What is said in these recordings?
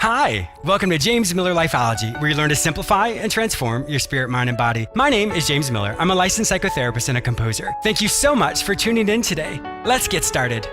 Hi, welcome to James Miller Lifeology, where you learn to simplify and transform your spirit, mind, and body. My name is James Miller. I'm a licensed psychotherapist and a composer. Thank you so much for tuning in today. Let's get started.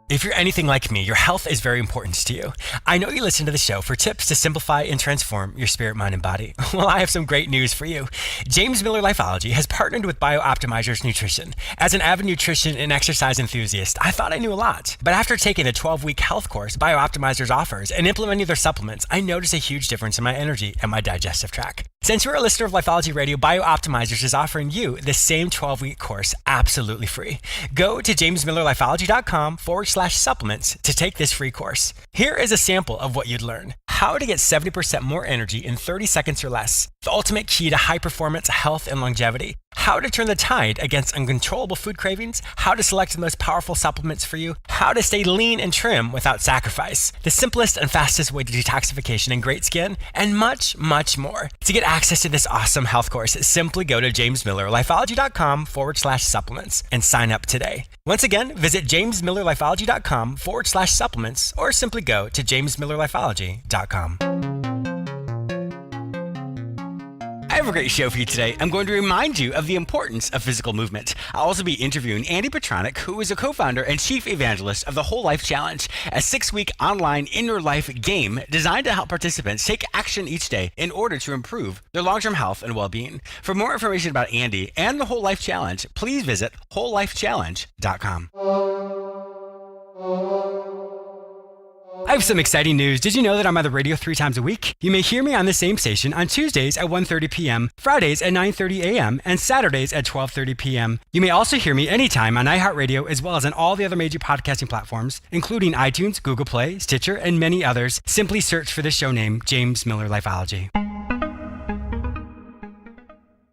If you're anything like me, your health is very important to you. I know you listen to the show for tips to simplify and transform your spirit, mind, and body. Well, I have some great news for you. James Miller Lifeology has partnered with BioOptimizers Nutrition. As an avid nutrition and exercise enthusiast, I thought I knew a lot. But after taking the 12-week health course BioOptimizers offers and implementing their supplements, I noticed a huge difference in my energy and my digestive tract. Since you're a listener of Lifeology Radio, BioOptimizers is offering you the same 12-week course absolutely free. Go to jamesmillerlifeology.com/supplements to take this free course. Here is a sample of what you'd learn. How to get 70% more energy in 30 seconds or less. The ultimate key to high performance, health, and longevity. How to turn the tide against uncontrollable food cravings. How to select the most powerful supplements for you. How to stay lean and trim without sacrifice. The simplest and fastest way to detoxification and great skin. And much, much more. To get access to this awesome health course, simply go to jamesmillerlifeology.com/supplements and sign up today. Once again, visit jamesmillerlifeology.com/supplements or simply go to jamesmillerlifeology.com. I have a great show for you today. I'm going to remind you of the importance of physical movement. I'll also be interviewing Andy Petranek, who is a co-founder and chief evangelist of the Whole Life Challenge, a 6-week online in-your-life game designed to help participants take action each day in order to improve their long-term health and well-being. For more information about Andy and the Whole Life Challenge, please visit wholelifechallenge.com. I have some exciting news. Did you know that I'm on the radio 3 times a week? You may hear me on the same station on Tuesdays at 1:30 p.m., Fridays at 9:30 a.m., and Saturdays at 12:30 p.m. You may also hear me anytime on iHeartRadio as well as on all the other major podcasting platforms, including iTunes, Google Play, Stitcher, and many others. Simply search for the show name, James Miller Lifeology.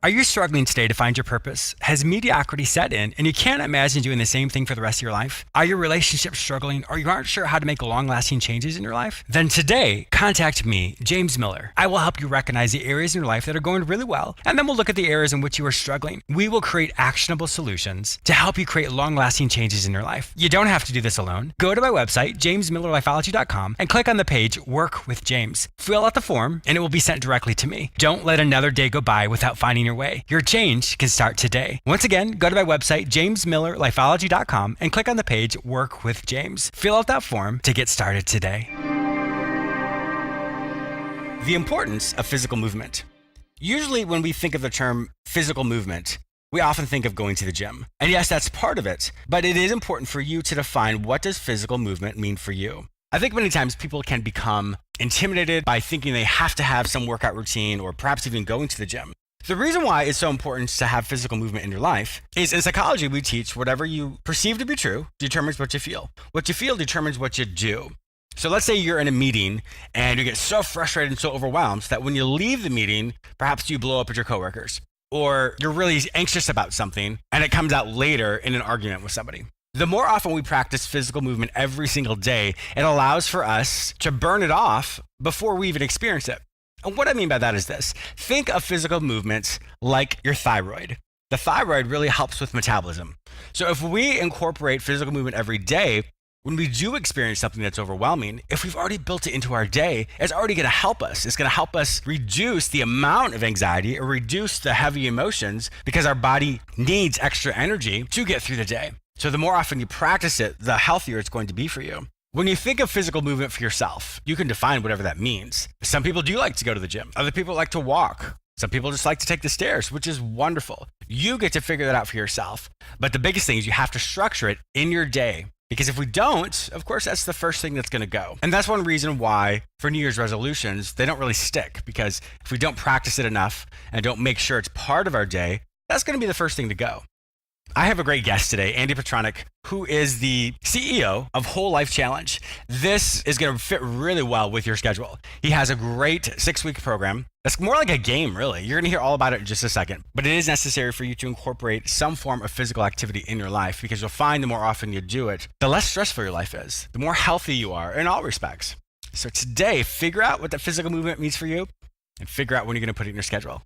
Are you struggling today to find your purpose? Has mediocrity set in and you can't imagine doing the same thing for the rest of your life? Are your relationships struggling or you aren't sure how to make long-lasting changes in your life? Then today, contact me, James Miller. I will help you recognize the areas in your life that are going really well, and then we'll look at the areas in which you are struggling. We will create actionable solutions to help you create long-lasting changes in your life. You don't have to do this alone. Go to my website, jamesmillerlifeology.com, and click on the page, Work with James. Fill out the form, and it will be sent directly to me. Don't let another day go by without finding your way. Your change can start today. Once again, go to my website, jamesmillerlifeology.com, and click on the page, Work with James. Fill out that form to get started today. The importance of physical movement. Usually when we think of the term physical movement, we often think of going to the gym. And yes, that's part of it, but it is important for you to define what does physical movement mean for you. I think many times people can become intimidated by thinking they have to have some workout routine or perhaps even going to the gym. The reason why it's so important to have physical movement in your life is in psychology, we teach whatever you perceive to be true determines what you feel. What you feel determines what you do. So let's say you're in a meeting and you get so frustrated and so overwhelmed that when you leave the meeting, perhaps you blow up at your coworkers, or you're really anxious about something and it comes out later in an argument with somebody. The more often we practice physical movement every single day, it allows for us to burn it off before we even experience it. And what I mean by that is this. Think of physical movements like your thyroid. The thyroid really helps with metabolism. So if we incorporate physical movement every day, when we do experience something that's overwhelming, if we've already built it into our day, it's already going to help us. It's going to help us reduce the amount of anxiety or reduce the heavy emotions because our body needs extra energy to get through the day. So the more often you practice it, the healthier it's going to be for you. When you think of physical movement for yourself, you can define whatever that means. Some people do like to go to the gym. Other people like to walk. Some people just like to take the stairs, which is wonderful. You get to figure that out for yourself. But the biggest thing is you have to structure it in your day. Because if we don't, of course, that's the first thing that's going to go. And that's one reason why for New Year's resolutions, they don't really stick. Because if we don't practice it enough and don't make sure it's part of our day, that's going to be the first thing to go. I have a great guest today, Andy Petranek, who is the CEO of Whole Life Challenge. This is going to fit really well with your schedule. He has a great 6-week program. That's more like a game, really. You're going to hear all about it in just a second. But it is necessary for you to incorporate some form of physical activity in your life because you'll find the more often you do it, the less stressful your life is, the more healthy you are in all respects. So today, figure out what that physical movement means for you and figure out when you're going to put it in your schedule.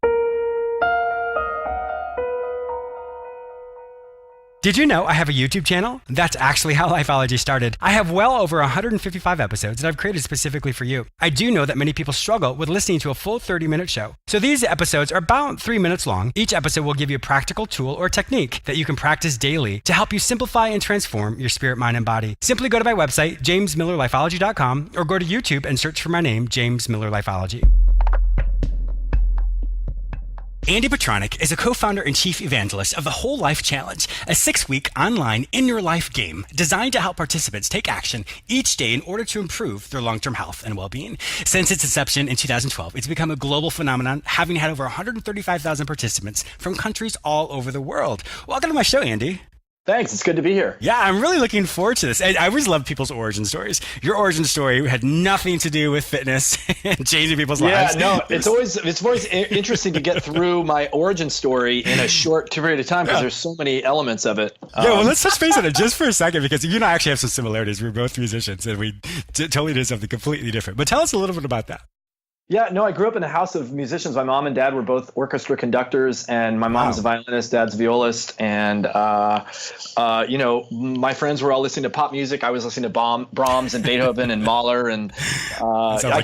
Did you know I have a YouTube channel? That's actually how Lifeology started. I have well over 155 episodes that I've created specifically for you. I do know that many people struggle with listening to a full 30-minute show. So these episodes are about 3 minutes long. Each episode will give you a practical tool or technique that you can practice daily to help you simplify and transform your spirit, mind, and body. Simply go to my website, jamesmillerlifeology.com, or go to YouTube and search for my name, James Miller Lifeology. Andy Petranek is a co-founder and chief evangelist of the Whole Life Challenge, a 6-week online in-your-life game designed to help participants take action each day in order to improve their long-term health and well-being. Since its inception in 2012, it's become a global phenomenon, having had over 135,000 participants from countries all over the world. Welcome to my show, Andy. Thanks. It's good to be here. Yeah, I'm really looking forward to this. I always love people's origin stories. Your origin story had nothing to do with fitness and changing people's lives. Yeah, no, it's always interesting to get through my origin story in a short period of time because there's so many elements of it. Yeah, well, let's touch base on it just for a second because you and I actually have some similarities. We're both musicians and we totally did something completely different. But tell us a little bit about that. Yeah, no, I grew up in a house of musicians. My mom and dad were both orchestra conductors, and my mom's a violinist, dad's a violist. And, my friends were all listening to pop music. I was listening to Brahms and Beethoven and Mahler. And I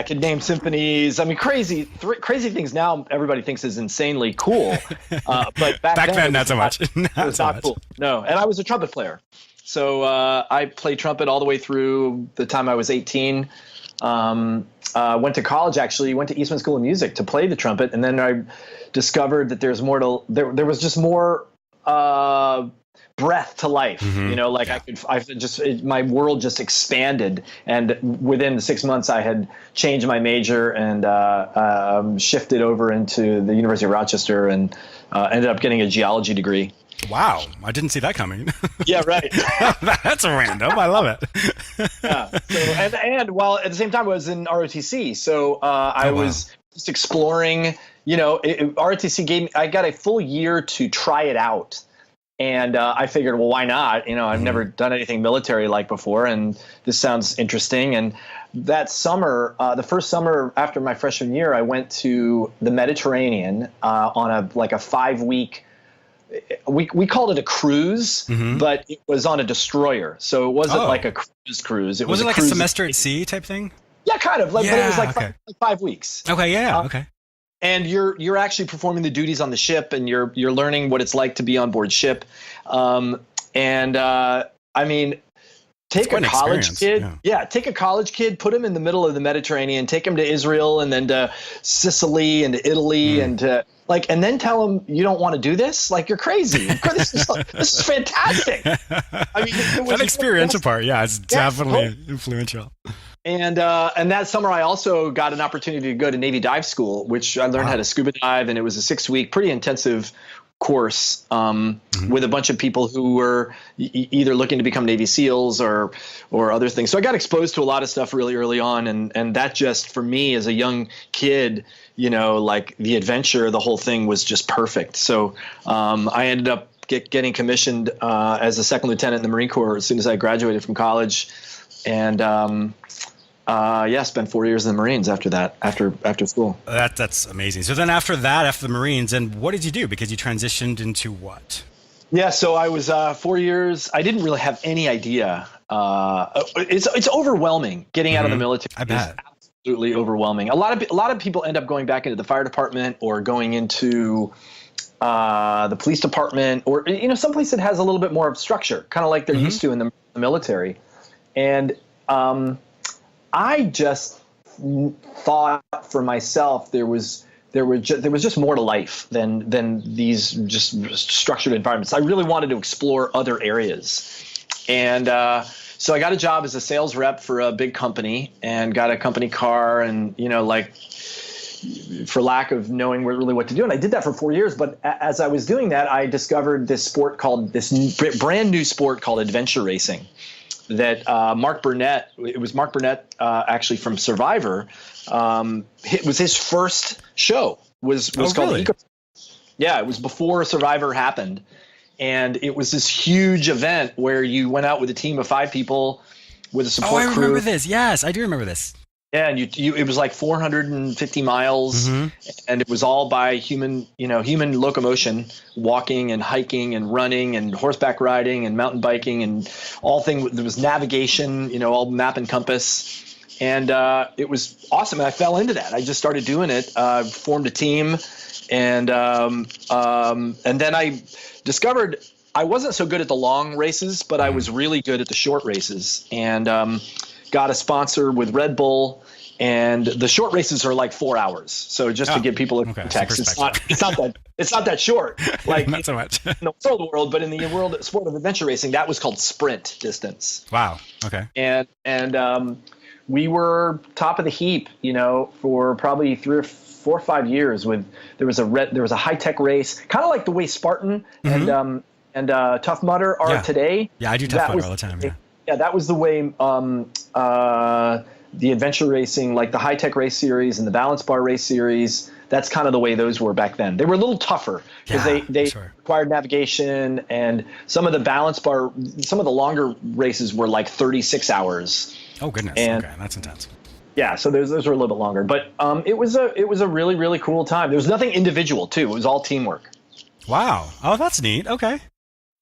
could name symphonies. I mean, crazy things now everybody thinks is insanely cool. But back then, not so much. It was not cool. No, and I was a trumpet player. So I played trumpet all the way through the time I was 18. Went to college, actually, went to Eastman School of Music to play the trumpet. And then I discovered that there's more to, there was just more breath to life, my world just expanded. And within the 6 months I had changed my major and shifted over into the University of Rochester and ended up getting a geology degree. Wow, I didn't see that coming. Yeah, right. That's random. I love it. Yeah. So, and while at the same time I was in ROTC, so I was just exploring. ROTC I got a full year to try it out, and I figured, well, why not? I've never done anything military like before, and this sounds interesting. And that summer, the first summer after my freshman year, I went to the Mediterranean on a 5-week. We called it a cruise, but it was on a destroyer. So it wasn't like a cruise. Was it like a semester at sea type thing? Yeah, kind of. But it was like 5 weeks. Okay, yeah, okay. And you're actually performing the duties on the ship, and you're learning what it's like to be on board ship. Take a college kid. Yeah, take a college kid, put him in the middle of the Mediterranean, take him to Israel and then to Sicily and to Italy and to and then tell him you don't want to do this. Like, you're crazy. This is fantastic. I mean, that experiential part, it's definitely influential. And that summer, I also got an opportunity to go to Navy dive school, which I learned how to scuba dive, and it was a 6-week, pretty intensive course with a bunch of people who were either looking to become Navy SEALs or other things. So I got exposed to a lot of stuff really early on, and that just, for me as a young kid, the adventure, the whole thing was just perfect. So I ended up getting commissioned as a second lieutenant in the Marine Corps as soon as I graduated from college, and spent 4 years in the Marines after that, after school. That's amazing. So then after the Marines, and what did you do? Because you transitioned into what? Yeah, so I was 4 years. I didn't really have any idea. It's overwhelming getting out of the military. I bet. It's absolutely overwhelming. A lot of people end up going back into the fire department or going into the police department, or someplace that has a little bit more of structure, kind of like they're used to in the military. And I just thought for myself there was just more to life than these just structured environments. I really wanted to explore other areas, and so I got a job as a sales rep for a big company and got a company car, and for lack of knowing really what to do, and I did that for 4 years. But as I was doing that, I discovered this brand new sport called adventure racing. That Mark Burnett actually from Survivor, it was his first show, was called really? Yeah, it was before Survivor happened, and it was this huge event where you went out with a team of 5 people with a support crew. Oh, I remember this. Yes, I do remember this. Yeah, and it was like 450 miles, and it was all by human locomotion, walking and hiking and running and horseback riding and mountain biking and all things. There was navigation, all map and compass, and it was awesome. And I fell into that. I just started doing it, formed a team, and then I discovered I wasn't so good at the long races, but I was really good at the short races, and got a sponsor with Red Bull, and the short races are like 4 hours. So just to give people a context, it's not that short. Like not so much in the world world, but in the sport of adventure racing, that was called sprint distance. Wow. Okay. And we were top of the heap, for probably 3 or 4 or 5 years. There was a high tech race, kind of like the way Spartan and Tough Mudder are today. Yeah, I do Tough Mudder all the time. Yeah, that was the way the adventure racing, like the high-tech race series and the balance bar race series, that's kind of the way those were back then. They were a little tougher because they required navigation, and some of the longer races were like 36 hours. Oh, goodness. Okay, that's intense. Yeah, so those were a little bit longer. But it was a really, really cool time. There was nothing individual, too. It was all teamwork. Wow. Oh, that's neat. Okay.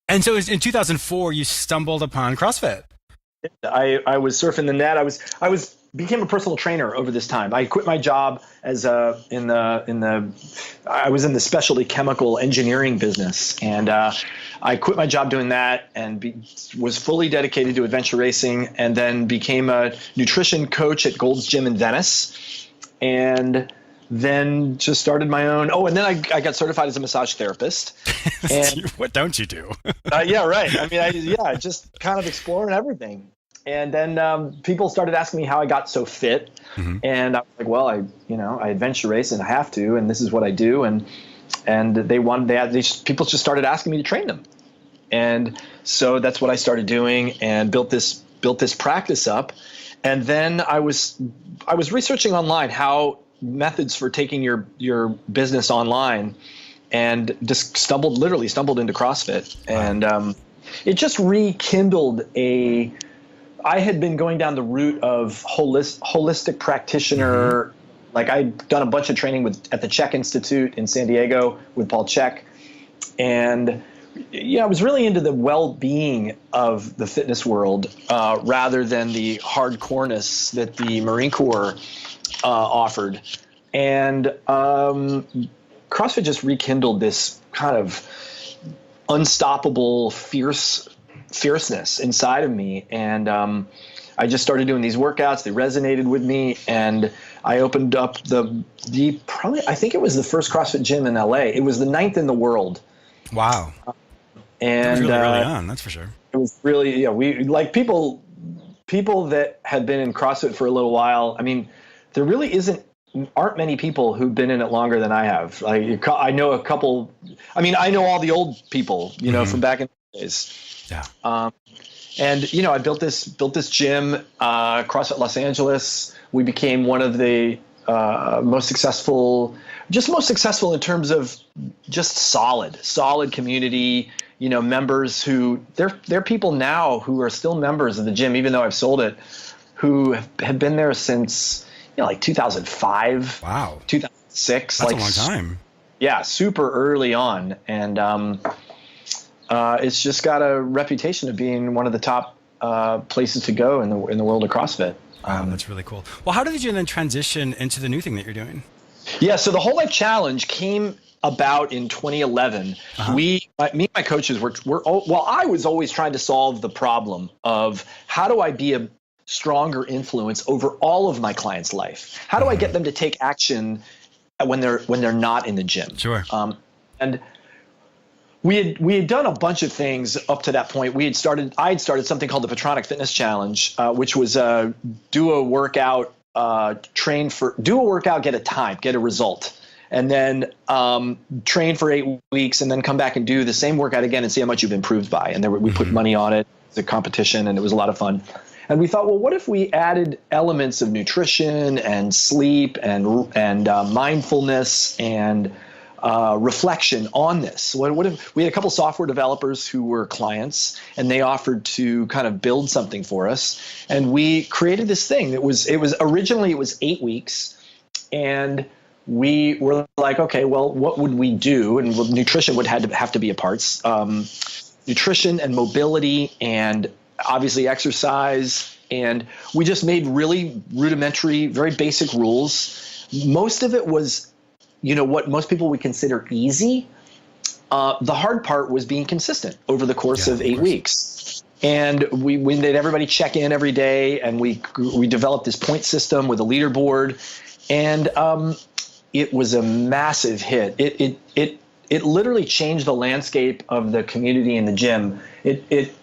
And so in 2004, you stumbled upon CrossFit. I was surfing the net. I became a personal trainer over this time. I quit my job as I was in the specialty chemical engineering business, and I quit my job doing that and was fully dedicated to adventure racing, and then became a nutrition coach at Gold's Gym in Venice, and then just started my own. Oh, and then I got certified as a massage therapist. And, what don't you do? Yeah, right. I mean, just kind of exploring everything. And then people started asking me how I got so fit, and I was like, well, I adventure race and I have to, and this is what I do, and people just started asking me to train them, and so that's what I started doing and built this practice up, and then I was researching online how methods for taking your business online, and just stumbled into CrossFit, and it just rekindled I had been going down the route of holistic practitioner. Like I'd done a bunch of training at the Czech Institute in San Diego with Paul Czech, and I was really into the well-being of the fitness world rather than the hardcoreness that the Marine Corps offered. And CrossFit just rekindled this kind of unstoppable fierceness inside of me, and I just started doing these workouts. They resonated with me, and I opened up I think it was the first CrossFit gym in LA. It was the 9th in the world. Wow. And that was really early on, that's for sure. It was really, we like people that had been in CrossFit for a little while. I mean, there really aren't many people who've been in it longer than I have. I know a couple. I mean, I know all the old people, from back in the days. Yeah. And I built this gym, CrossFit Los Angeles. We became one of the most successful in terms of just solid community. Members who they're people now who are still members of the gym, even though I've sold it, who have been there since like 2005. Wow. 2006. That's a long time. Yeah, super early on, and it's just got a reputation of being one of the top places to go in the world of CrossFit. Wow, that's really cool. Well, how did you then transition into the new thing that you're doing? Yeah, so the Whole Life Challenge came about in 2011. Me and my coaches I was always trying to solve the problem of how do I be a stronger influence over all of my clients' life? How do I get them to take action when they're not in the gym? Sure. And we had done a bunch of things up to that point. I had started something called the Petranek Fitness Challenge, which was do a workout, get a time, get a result, and then train for 8 weeks, and then come back and do the same workout again and see how much you've improved by. And we put money on it. It's a competition, and it was a lot of fun. And we thought, well, what if we added elements of nutrition and sleep and mindfulness and reflection on this. We had a couple software developers who were clients, and they offered to kind of build something for us. And we created this thing that originally it was 8 weeks, and we were like, okay, well, what would we do? And nutrition would have to be a part. Nutrition and mobility, and obviously exercise. And we just made really rudimentary, very basic rules. Most of it was, what most people would consider easy. The hard part was being consistent over the course of 8 weeks. And we made everybody check in every day, and we developed this point system with a leaderboard, and it was a massive hit. It literally changed the landscape of the community in the gym. It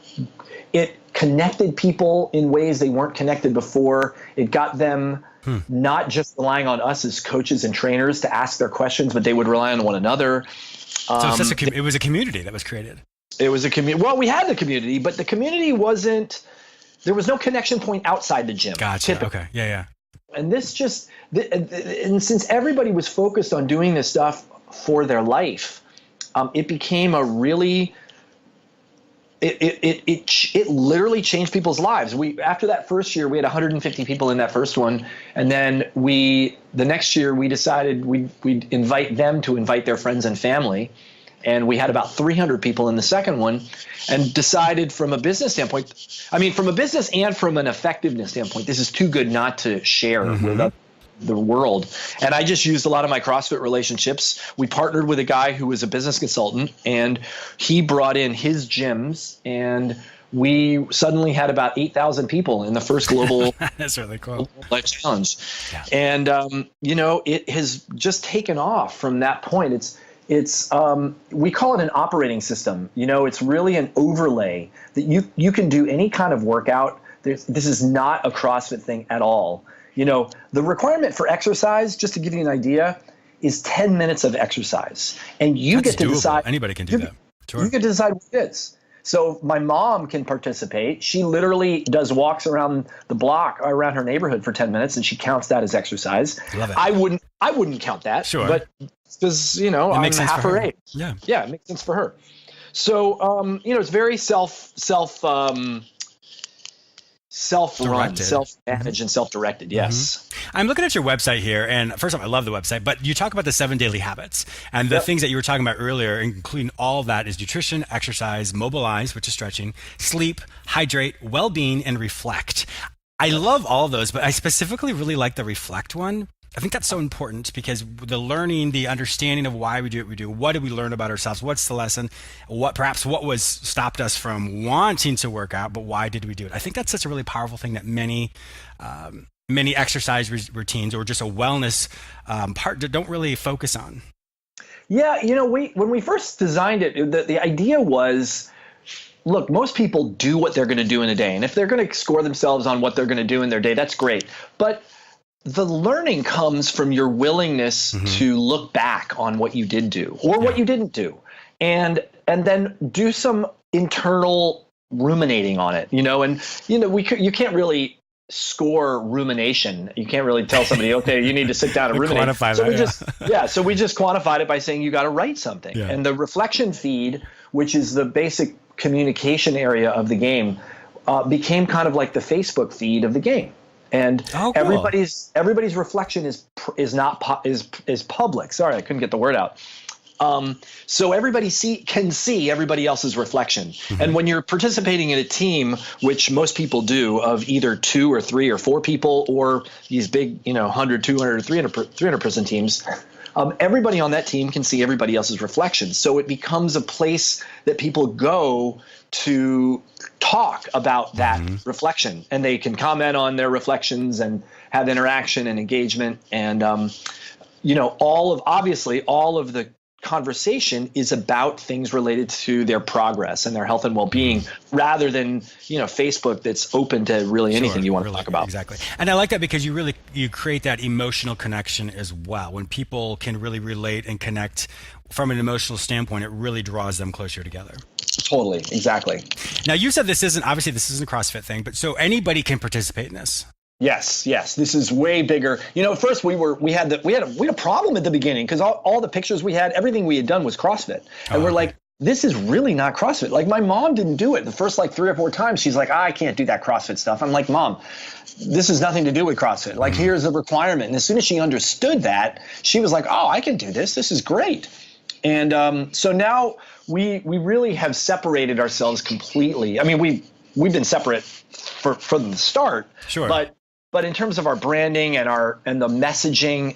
connected people in ways they weren't connected before. It got them not just relying on us as coaches and trainers to ask their questions, but they would rely on one another. So it was a community that was created. It was a community. Well, we had the community, but the community there was no connection point outside the gym. Gotcha. Typically. Okay. Yeah. And and since everybody was focused on doing this stuff for their life, it became a really, it literally changed people's lives. After that first year, we had 150 people in that first one. And then the next year we decided we'd invite them to invite their friends and family. And we had about 300 people in the second one, and decided from a business standpoint, from a business and from an effectiveness standpoint, this is too good not to share with the world. And I just used a lot of my CrossFit relationships. We partnered with a guy who was a business consultant, and he brought in his gyms, and we suddenly had about 8,000 people in the first global That's really cool. life challenge. Yeah. And, it has just taken off from that point. It's we call it an operating system. It's really an overlay that you can do any kind of workout. This is not a CrossFit thing at all. The requirement for exercise, just to give you an idea, is 10 minutes of exercise. And you That's get to doable. decide. Anybody can do that. Sure. You get to decide what it is. So my mom can participate. She literally does walks around the block, around her neighborhood for 10 minutes, and she counts that as exercise. Love it. I wouldn't count that. Sure. But because, I'm half her age. Yeah. Yeah, it makes sense for her. So, it's very self-run, self-managed, and self-directed. Yes. I'm looking at your website here, and first off, I love the website, but you talk about the 7 daily habits, and the things that you were talking about earlier, including all of that, is nutrition, exercise, mobilize, which is stretching, sleep, hydrate, well-being, and reflect. I love all of those, but I specifically really like the reflect one. I think that's so important because the learning, the understanding of why we do what we do, what did we learn about ourselves, what's the lesson, what was stopped us from wanting to work out, but why did we do it? I think that's such a really powerful thing that many exercise routines or just a wellness part don't really focus on. Yeah, when we first designed it, the idea was, look, most people do what they're going to do in a day, and if they're going to score themselves on what they're going to do in their day, that's great. But the learning comes from your willingness to look back on what you did do or what you didn't do, and then do some internal ruminating on it. You can't really score rumination. You can't really tell somebody, okay, you need to sit down and ruminate. Quantify that, so we just quantified it by saying you got to write something. Yeah. And the reflection feed, which is the basic communication area of the game, became kind of like the Facebook feed of the game. And cool. everybody's reflection is public. Sorry, I couldn't get the word out. So everybody can see everybody else's reflection. And when you're participating in a team, which most people do, of either 2 or 3 or 4 people, or these big 100, 200, or 300 person teams, everybody on that team can see everybody else's reflection. So it becomes a place that people go to talk about that reflection, and they can comment on their reflections and have interaction and engagement. And, all of the conversation is about things related to their progress and their health and well-being, rather than, Facebook that's open to really anything you want to talk about. Exactly. And I like that because you create that emotional connection as well. When people can really relate and connect from an emotional standpoint, it really draws them closer together. Totally. Exactly. Now, you said this isn't a CrossFit thing, but so anybody can participate in this. Yes, yes. This is way bigger. At first we had a problem at the beginning because all the pictures we had, everything we had done was CrossFit, and we're like, this is really not CrossFit. Like my mom didn't do it the first like 3 or 4 times. She's like, I can't do that CrossFit stuff. I'm like, Mom, this has nothing to do with CrossFit. Like here's a requirement. And as soon as she understood that, she was like, oh, I can do this. This is great. And so now we really have separated ourselves completely. I mean, we've been separate from the start. Sure. But in terms of our branding and the messaging,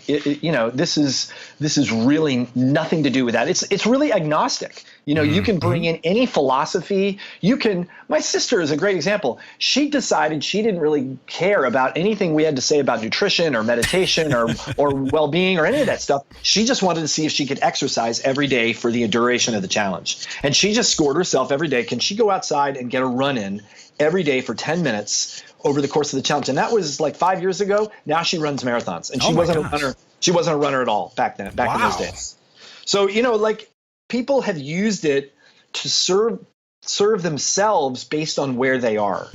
this is really nothing to do with that. It's really agnostic. You can bring in any philosophy. My sister is a great example. She decided she didn't really care about anything we had to say about nutrition or meditation or well-being or any of that stuff. She just wanted to see if she could exercise every day for the duration of the challenge. And she just scored herself every day. Can she go outside and get a run in every day for 10 minutes over the course of the challenge? And that was like 5 years ago. Now she runs marathons, and she wasn't a runner. She wasn't a runner at all back then, in those days. So, like people have used it to serve themselves based on where they are.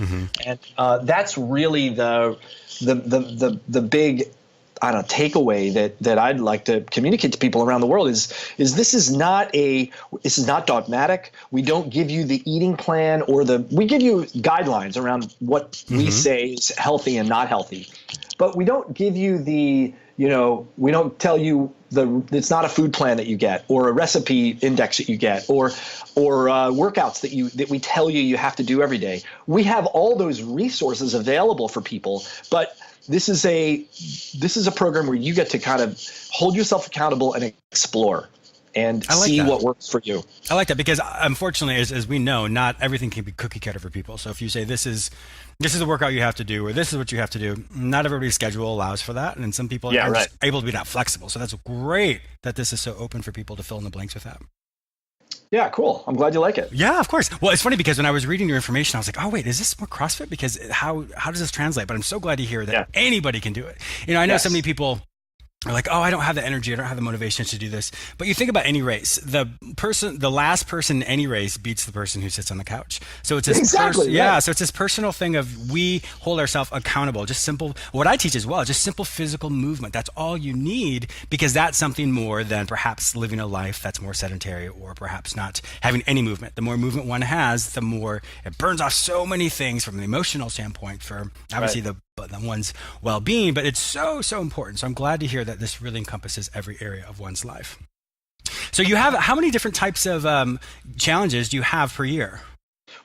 And that's really the big, takeaway that I'd like to communicate to people around the world is this is not dogmatic. We don't give you the eating plan we give you guidelines around what we say is healthy and not healthy, but we don't give you we don't tell you it's not a food plan that you get or a recipe index that you get or workouts that we tell you have to do every day. We have all those resources available for people, but this is a program where you get to kind of hold yourself accountable and explore and see what works for you. I like that because unfortunately, as we know, not everything can be cookie cutter for people. So if you say this is a workout you have to do, or this is what you have to do, not everybody's schedule allows for that. And some people are just able to be that flexible. So that's great that this is so open for people to fill in the blanks with that. Yeah, cool. I'm glad you like it. Yeah, of course. Well, it's funny because when I was reading your information, I was like, oh, wait, is this more CrossFit? Because how does this translate? But I'm so glad to hear that anybody can do it. I know so many people are like, oh, I don't have the energy. I don't have the motivation to do this. But you think about any race, the last person in any race beats the person who sits on the couch. So it's this so it's this personal thing of we hold ourselves accountable. Just simple, what I teach as well, just simple physical movement. That's all you need, because that's something more than perhaps living a life that's more sedentary or perhaps not having any movement. The more movement one has, the more it burns off so many things from the emotional standpoint for obviously the one's well-being, but it's so important. So I'm glad to hear that this really encompasses every area of one's life. So you have, how many different types of challenges do you have per year?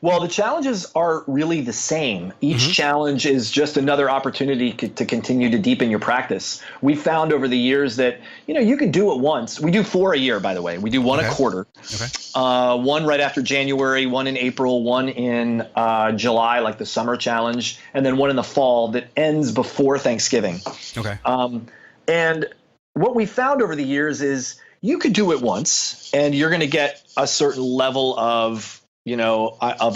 Well, the challenges are really the same. Each challenge is just another opportunity to continue to deepen your practice. We found over the years that, you can do it once. We do 4 a year, by the way. We do one a quarter. Okay. One right after January, one in April, one in July, like the summer challenge, and then one in the fall that ends before Thanksgiving. Okay. And what we found over the years is you could do it once and you're going to get a certain level of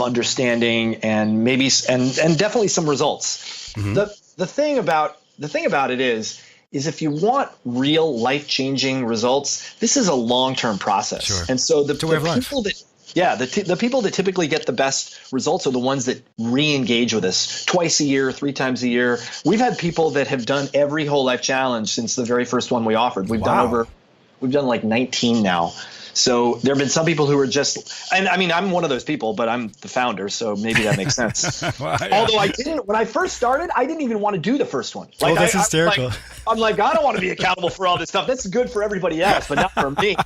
understanding and maybe and definitely some results. The thing about it is if you want real life-changing results, this is a long-term process. Sure. And so the people that typically get the best results are the ones that re-engage with us twice a year, 3 times a year. We've had people that have done every whole life challenge since the very first one we offered. We've done like 19 now. So there have been some people who are and I mean, I'm one of those people, but I'm the founder, so maybe that makes sense. Although when I first started, I didn't even want to do the first one. Like, that's hysterical. I'm like, I don't want to be accountable for all this stuff. That's good for everybody else, but not for me.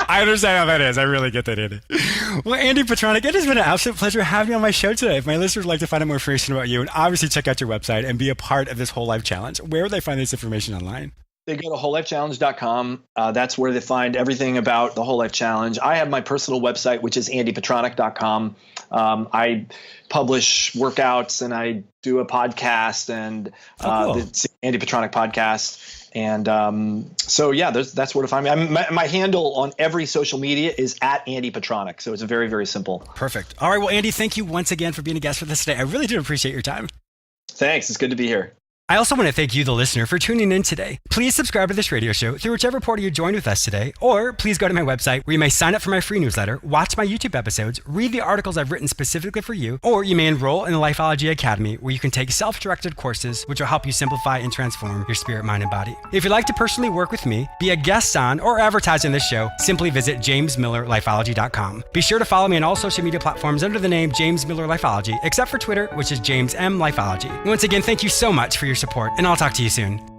I understand how that is. I really get that, Andy. Well, Andy Petranek, it has been an absolute pleasure having you on my show today. If my listeners would like to find out more information about you, and obviously check out your website and be a part of this whole life challenge, where would they find this information online? They go to wholelifechallenge.com. That's where they find everything about the Whole Life Challenge. I have my personal website, which is andypetranek.com. I publish workouts and I do a podcast and the Andy Petranek podcast. And that's where to find me. My handle on every social media is @Andy Petranek. So it's very, very simple. Perfect. All right. Well, Andy, thank you once again for being a guest with us today. I really do appreciate your time. Thanks. It's good to be here. I also want to thank you, the listener, for tuning in today. Please subscribe to this radio show through whichever portal you joined with us today, or please go to my website where you may sign up for my free newsletter, watch my YouTube episodes, read the articles I've written specifically for you, or you may enroll in the Lifeology Academy where you can take self-directed courses which will help you simplify and transform your spirit, mind, and body. If you'd like to personally work with me, be a guest on, or advertise on this show, simply visit jamesmillerlifeology.com. Be sure to follow me on all social media platforms under the name James Miller Lifeology, except for Twitter, which is James M. Lifeology. Once again, thank you so much for your support, and I'll talk to you soon.